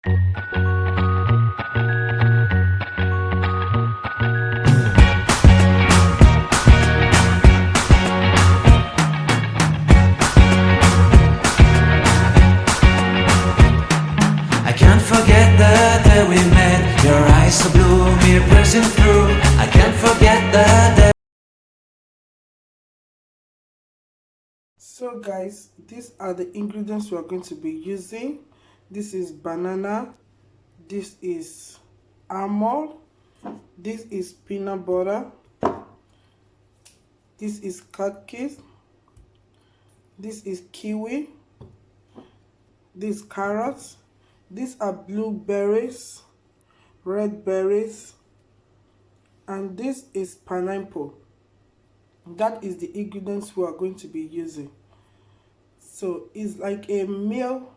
I can't forget the day we met. Your eyes so blue, me pressing through. I can't forget the day. So guys, these are the ingredients we are going to be using. This is banana, this is almond, this is peanut butter, this is cookies, this is kiwi, this carrots, these are blueberries, red berries, and this is pineapple. That is the ingredients we are going to be using. So it's like a meal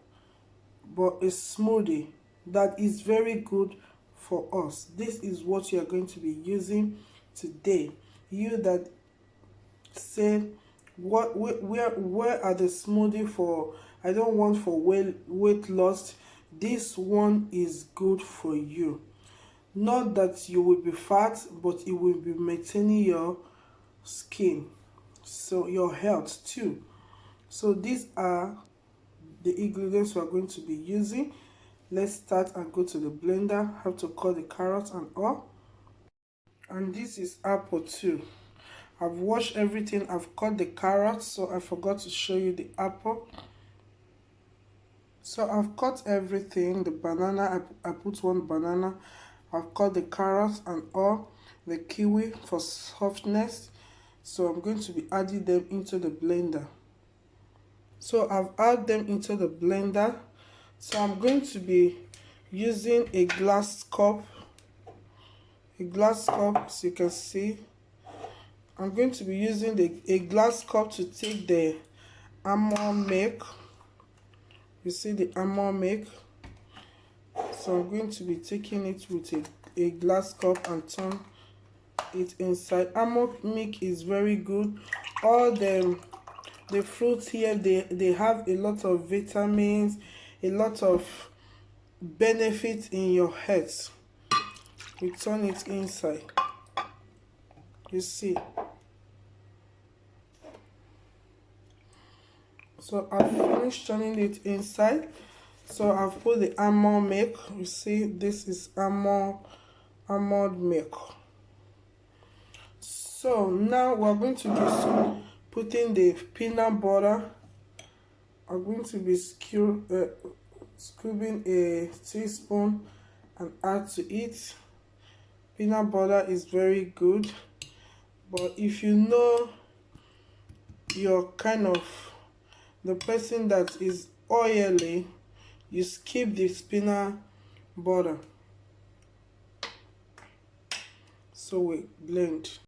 but a smoothie that is very good for us. This is what you are going to be using today. You that say where are the smoothie for, I don't want for weight loss, this one is good for you. Not that you will be fat, but it will be maintaining your skin, so your health too. So these are the ingredients we are going to be using. Let's start and go to the blender. Have to cut the carrots and all. And this is apple too. I've washed everything. I've cut the carrots, so I forgot to show you the apple. So I've cut everything. The banana, I put one banana. I've cut the carrots and all. The kiwi for softness. So I'm going to be adding them into the blender. So I've added them into the blender. So I'm going to be using a glass cup. So you can see. I'm going to be using a glass cup to take the almond milk. You see the almond milk. So I'm going to be taking it with a glass cup and turn it inside. Almond milk is very good. All the fruits here, they have a lot of vitamins, a lot of benefits in your health. We turn it inside. You see. So I've finished turning it inside. So I've put the almond milk. You see, this is almond milk. So now we're going to be putting the peanut butter. I'm going to be scooping a teaspoon and add to it. Peanut butter is very good, but if you know you're kind of the person that is oily, you skip this peanut butter. So we blend.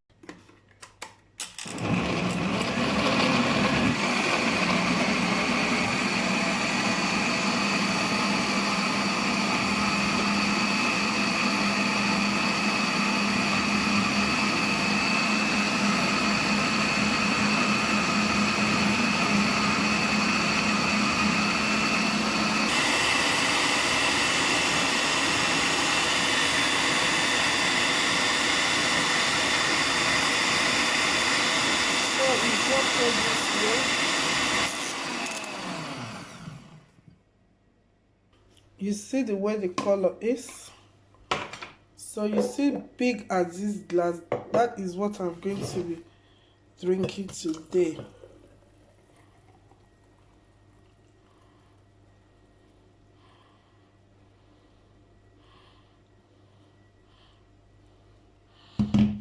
You see the way the color is. So you see big as this glass. That is what I'm going to be drinking today.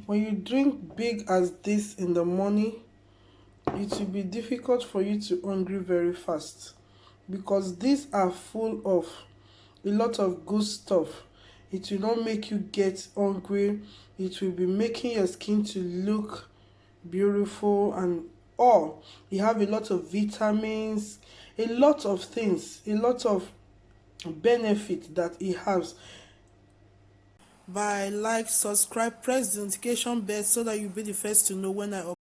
When you drink big as this in the morning, it will be difficult for you to hungry very fast, because these are full of a lot of good stuff. It will not make you get hungry. It will be making your skin to look beautiful and all. You have a lot of vitamins, a lot of things, a lot of benefit that it has. By like, subscribe, press the notification bell so that you'll be the first to know when I upload.